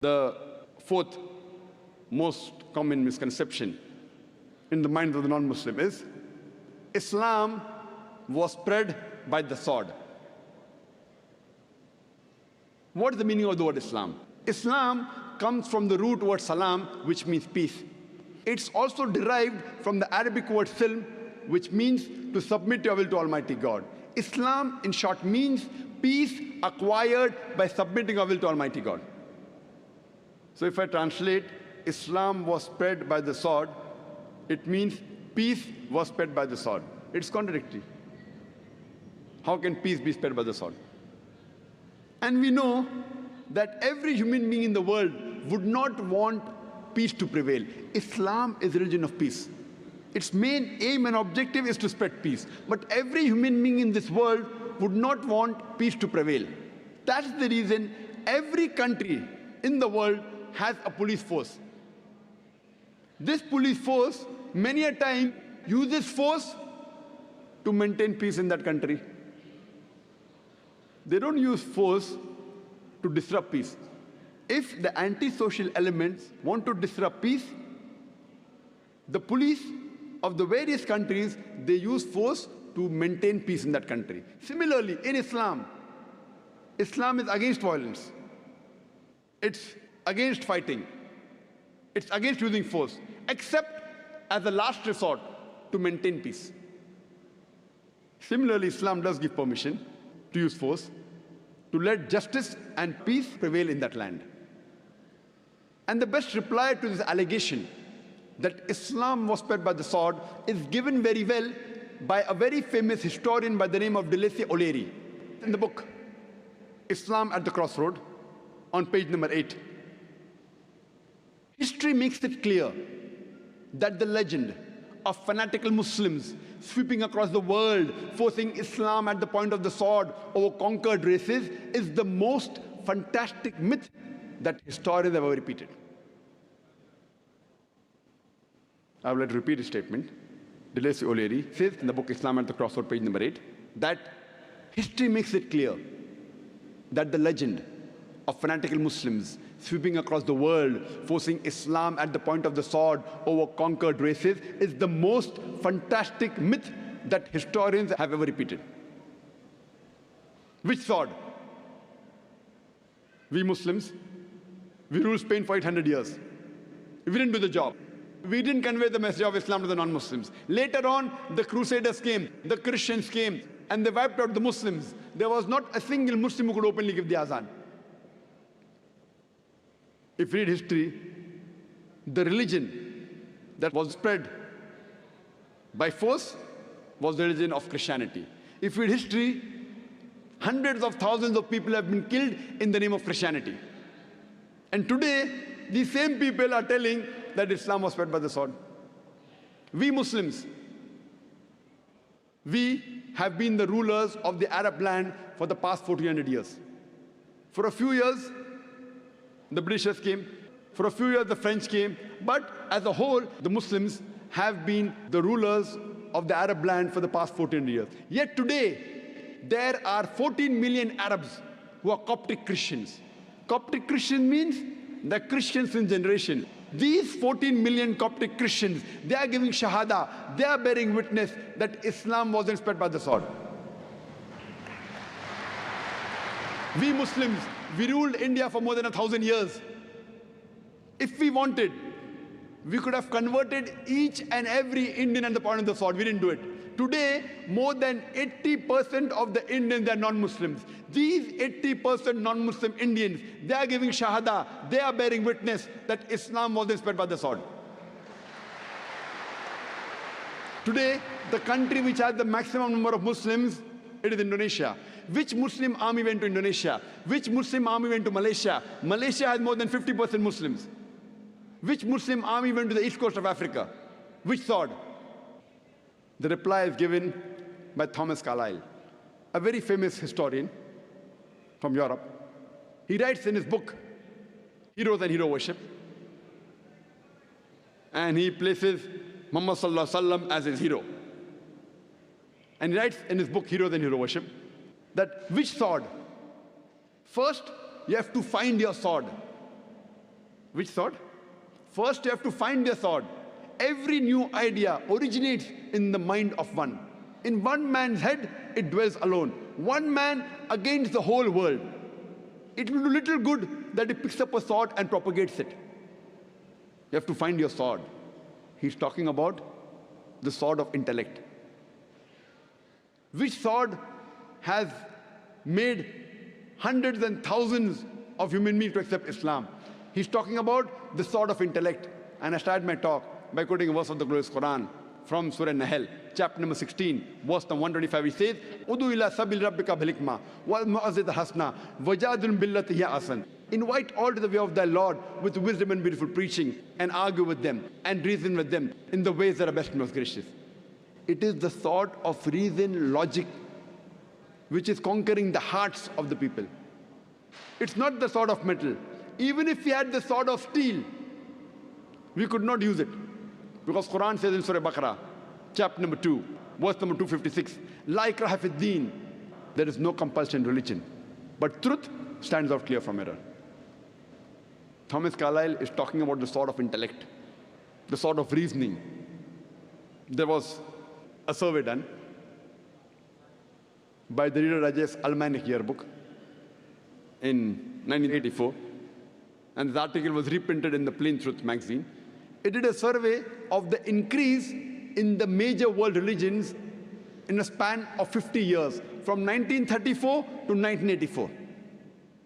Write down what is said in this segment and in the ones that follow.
The fourth most common misconception in the mind of the non-Muslim is Islam was spread by the sword. What is the meaning of the word Islam? Islam comes from the root word salam, which means peace. It's also derived from the Arabic word silm, which means to submit your will to Almighty God. Islam, in short, means peace acquired by submitting our will to Almighty God. So if I translate, Islam was spread by the sword, it means peace was spread by the sword. It's contradictory. How can peace be spread by the sword? And we know that every human being in the world would not want peace to prevail. Islam is a religion of peace. Its main aim and objective is to spread peace. But every human being in this world would not want peace to prevail. That's the reason every country in the world has a police force. This police force, many a time, uses force to maintain peace in that country. They don't use force to disrupt peace. If the anti-social elements want to disrupt peace, the police of the various countries, they use force to maintain peace in that country. Similarly, in Islam, Islam is against violence. It's against fighting. It's against using force, except as a last resort to maintain peace. Similarly, Islam does give permission to use force to let justice and peace prevail in that land. And the best reply to this allegation that Islam was spread by the sword is given very well by a very famous historian by the name of O'Leary. In the book, Islam at the Crossroad, on page number 8. History makes it clear that the legend of fanatical Muslims sweeping across the world, forcing Islam at the point of the sword over conquered races, is the most fantastic myth that historians have ever repeated. I would like to repeat his statement. O'Leary says in the book Islam at the Crossroad, page number 8, that history makes it clear that the legend of fanatical Muslims sweeping across the world, forcing Islam at the point of the sword over conquered races, is the most fantastic myth that historians have ever repeated. Which sword? We Muslims, we ruled Spain for 800 years. We didn't do the job. We didn't convey the message of Islam to the non-Muslims. Later on, the Crusaders came, the Christians came, and they wiped out the Muslims. There was not a single Muslim who could openly give the azan. If you read history, the religion that was spread by force was the religion of Christianity. If you read history, hundreds of thousands of people have been killed in the name of Christianity. And today, these same people are telling that Islam was spread by the sword. We Muslims, we have been the rulers of the Arab land for the past 1400 years. For a few years, the Britishers came. For a few years, the French came. But as a whole, the Muslims have been the rulers of the Arab land for the past 1400 years. Yet today, there are 14 million Arabs who are Coptic Christians. Coptic Christian means the Christians in generation. These 14 million Coptic Christians, they are giving shahada, they are bearing witness that Islam wasn't spread by the sword. We Muslims, we ruled India for more than 1,000 years. If we wanted, we could have converted each and every Indian at the point of the sword. We didn't do it. Today, more than 80% of the Indians are non-Muslims. These 80% non-Muslim Indians, they are giving shahada, they are bearing witness that Islam wasn't spread by the sword. Today, the country which has the maximum number of Muslims, it is Indonesia. Which Muslim army went to Indonesia? Which Muslim army went to Malaysia? Malaysia has more than 50% Muslims. Which Muslim army went to the east coast of Africa? Which sword? The reply is given by Thomas Carlyle, a very famous historian from Europe. He writes in his book, Heroes and Hero Worship, and he places Muhammad Sallallahu Alaihi Wasallam as his hero. And he writes in his book, Heroes and Hero Worship, that which sword? First, you have to find your sword. Which sword? First you have to find your sword. Every new idea originates in the mind of one. In one man's head, it dwells alone. One man against the whole world. It will do little good that he picks up a sword and propagates it. You have to find your sword. He's talking about the sword of intellect. Which sword has made hundreds and thousands of human beings to accept Islam? He's talking about the sword of intellect. And I started my talk by quoting a verse of the glorious Quran from Surah Nahl, chapter number 16, verse number 125. He says, "Udu ila sabil rabbika bil hikmah wal mu'azzid hasna wajadun billati hiya asan." Invite all to the way of thy Lord with wisdom and beautiful preaching, and argue with them and reason with them in the ways that are best and most gracious. It is the sword of reason, logic, which is conquering the hearts of the people. It's not the sword of metal. Even if we had the sword of steel, we could not use it. Because Quran says in Surah Baqarah, chapter number 2, verse number 256, "La ikraha fid deen," there is no compulsion in religion, but truth stands out clear from error. Thomas Carlyle is talking about the sword of intellect, the sword of reasoning. There was a survey done by the Reader Digest Almanac Yearbook in 1984, and this article was reprinted in the Plain Truth magazine. It did a survey of the increase in the major world religions in a span of 50 years, from 1934 to 1984.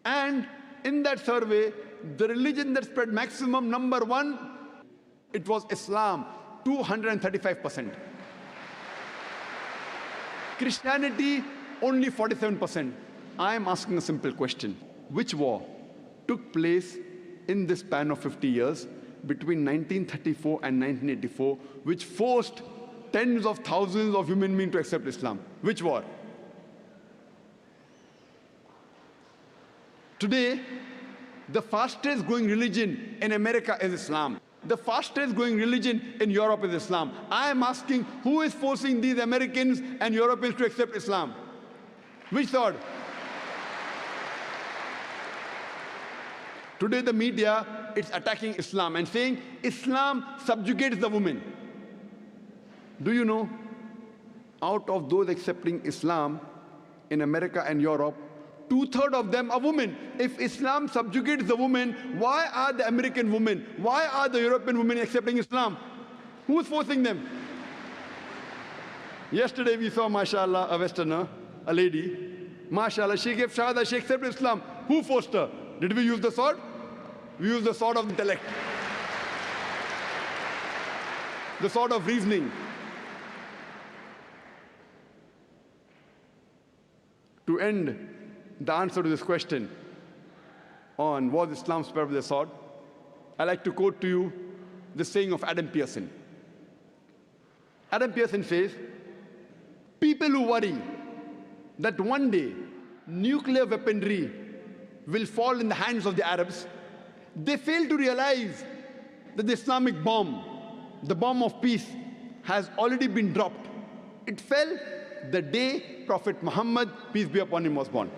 And in that survey, the religion that spread maximum, number one, it was Islam, 235%. Christianity, only 47%. I am asking a simple question. Which war took place in this span of 50 years between 1934 and 1984, which forced tens of thousands of human beings to accept Islam? Which war? Today, the fastest growing religion in America is Islam. The fastest growing religion in Europe is Islam. I am asking, who is forcing these Americans and Europeans to accept Islam? Which sword? Today the media is attacking Islam and saying Islam subjugates the woman. Do you know, out of those accepting Islam in America and Europe, 2/3 of them are women. If Islam subjugates the woman, why are the American women, why are the European women accepting Islam? Who is forcing them? Yesterday we saw, mashallah, a Westerner, a lady. Mashallah, she gave shahada, she accepted Islam. Who forced her? Did we use the sword? We used the sword of intellect. The sword of reasoning. To end the answer to this question on was Islam spread with the sword, I like to quote to you the saying of Adam Pearson. Adam Pearson says, people who worry that one day nuclear weaponry will fall in the hands of the Arabs, they fail to realize that the Islamic bomb, the bomb of peace, has already been dropped. It fell the day Prophet Muhammad, peace be upon him, was born.